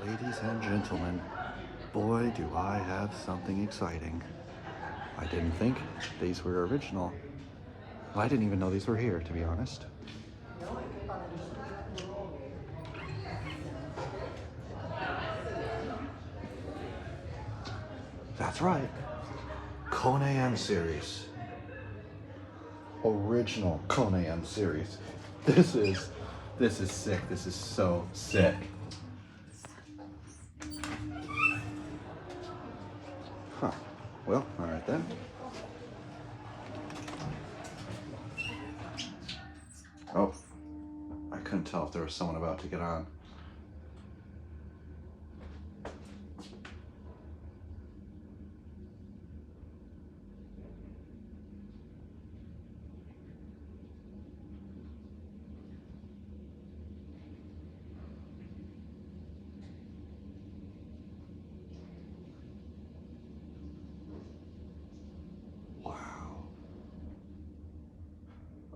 Ladies and gentlemen, boy do I have something exciting. I didn't think these were original. Well, I didn't even know these were here, to be honest. That's right. Kone M series. Original Kone M series. This is sick. This is so sick. Huh. Well, all right then. Oh, I couldn't tell if there was someone about to get on.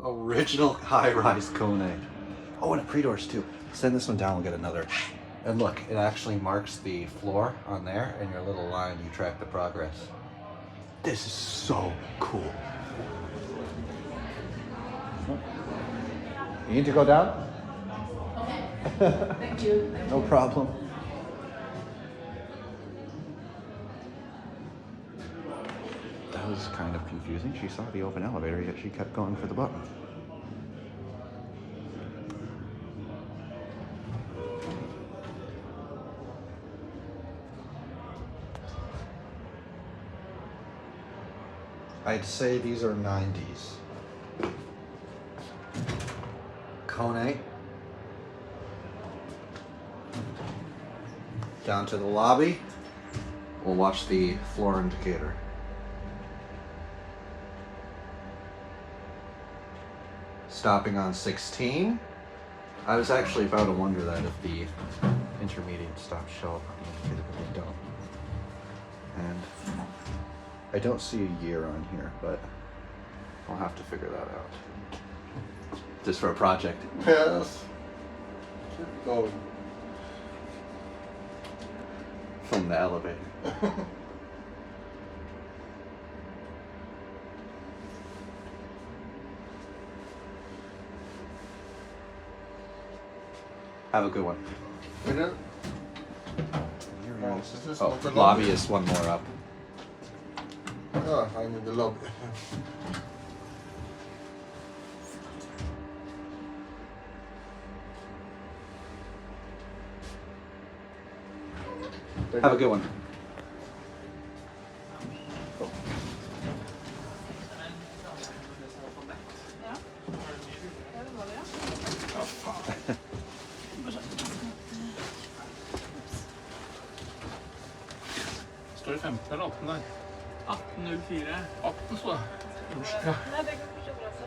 Original high-rise Kone. Oh, and a pre-doors too. Send this one down, we'll get another. And look, it actually marks the floor on there, and your little line, you track the progress. This is so cool. You need to go down? Okay. Thank you. No problem. That was kind of confusing. She saw the open elevator, yet she kept going for the button. I'd say these are 90s. Kone. Down to the lobby. We'll watch the floor indicator. Stopping on 16. I was actually about to wonder that if the intermediate stops show up on the indicator, but they don't. And I don't see a year on here, but I'll have to figure that out. Just for a project. Yes. Keep going. From the elevator. Have a good one. Winner? Oh, is this oh, not the lobby lobby? is one more up. Ah, I'm in the lobby. Have a good one. Står det 15 eller 18 der? 18.04. 18 står det. Nei, det går kanskje bra så.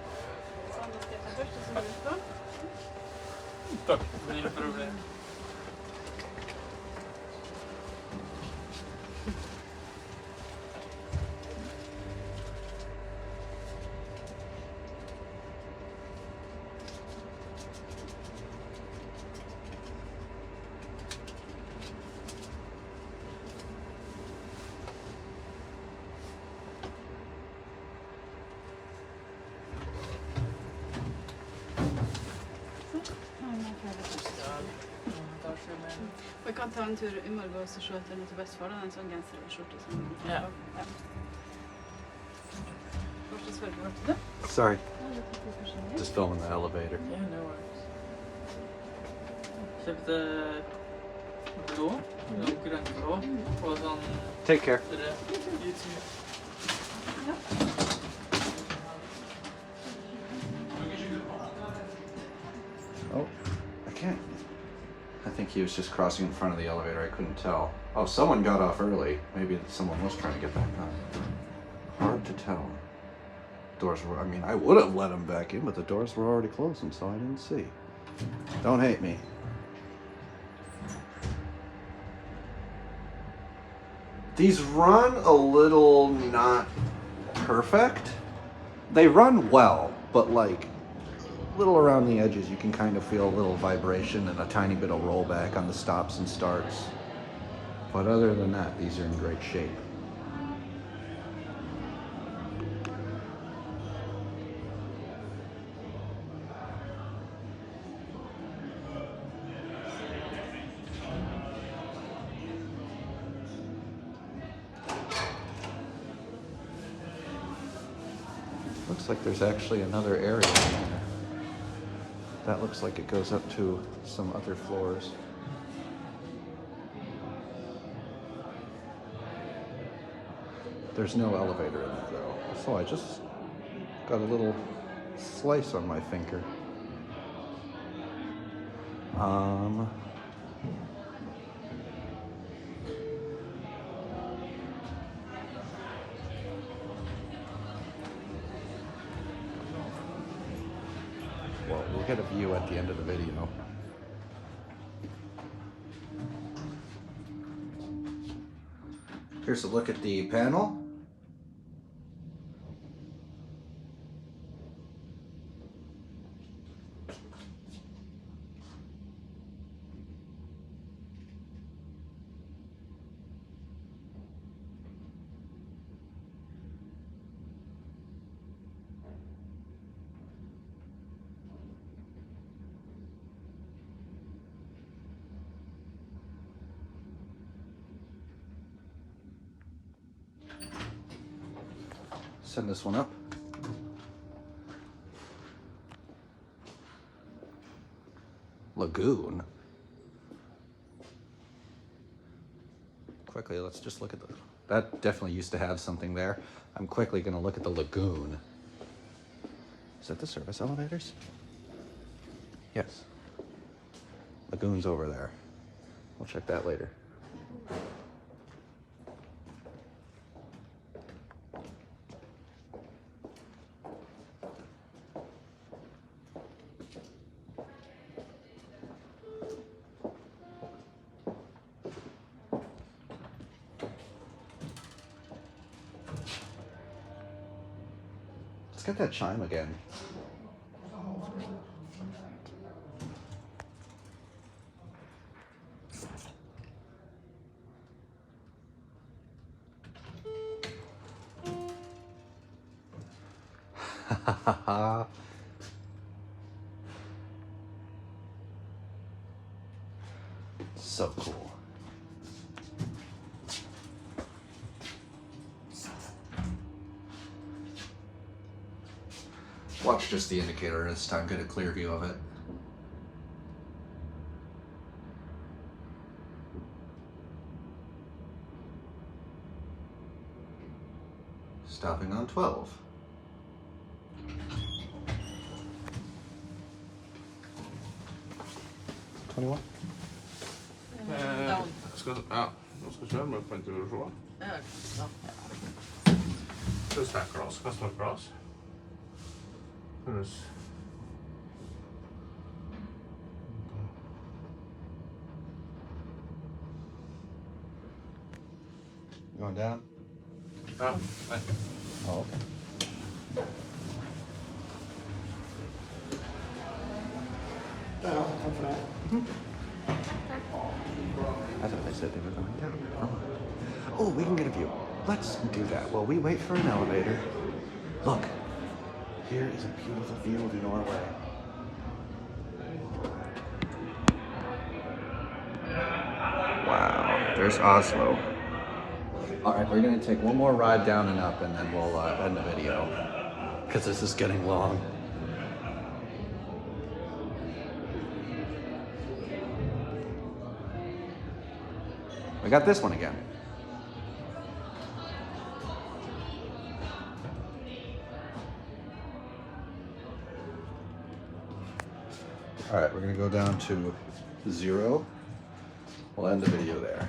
Så han skal ta først, og så må du stå. Takk. Ingen problem. Vi kan ta en tur i morgen og se etter noe til bestefar. En sånn genser og skjorte som ja. Først og fremst, hva du? Sorry. Just filming the elevator. Yeah, no worries. Kjøpte blå, grønnblå, og sånn... Take care. Oh, I can't. I think he was just crossing in front of the elevator. I couldn't tell. Oh, someone got off early. Maybe someone was trying to get back on. Hard to tell. Doors were, I mean, I would have let him back in, but the doors were already closing, so I didn't see. Don't hate me. These run a little not perfect. They run well, but like little around the edges, you can kind of feel a little vibration and a tiny bit of rollback on the stops and starts. But other than that, these are in great shape. Looks like there's actually another area in there. That looks like it goes up to some other floors. There's no elevator in there though. So I just got a little slice on my finger. Well, we'll get a view at the end of the video. Here's a look at the panel. Send this one up. Lagoon. Quickly, let's just look at the... That definitely used to have something there. I'm quickly going to look at the lagoon. Is that the service elevators? Yes. Lagoon's over there. We'll check that later. Let's get that chime again. So cool. Watch just the indicator this time, get a clear view of it. Stopping on 12. 21. Down. De skal kjøre meg på intervjusjon. Ja. Så snakker oss. Hva snakker oss? Høres. Going down? Ja, nei. Oh, okay. I thought they said they were going down. Oh, we can get a view. Let's do that while we wait for an elevator. Look, here is a beautiful view of Norway. Wow, there's Oslo. All right, we're gonna take one more ride down and up, and then we'll end the video, because this is getting long. We got this one again. All right, we're gonna go down to 0. We'll end the video there.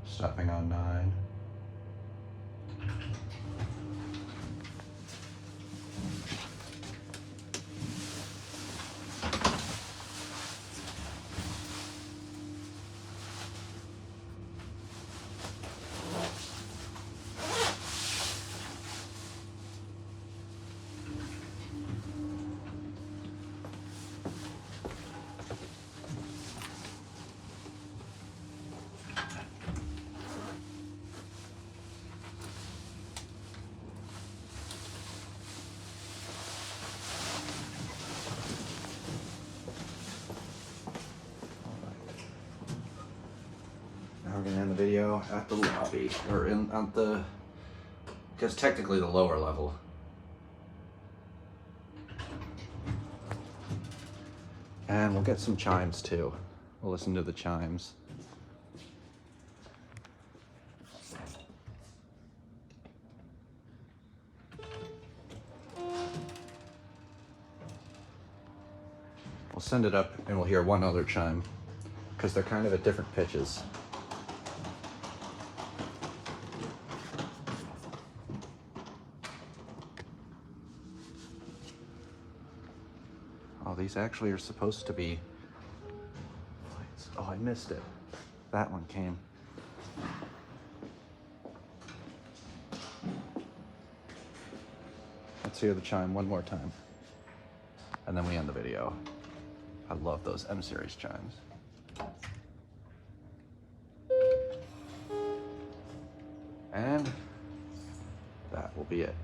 Stopping on 9. end the video at the lobby, or on the, because technically the lower level. And we'll get some chimes too. We'll listen to the chimes. We'll send it up and we'll hear one other chime because they're kind of at different pitches. Oh, these actually are supposed to be lights. Oh, I missed it. That one came. Let's hear the chime one more time. And then we end the video. I love those M series chimes. And that will be it.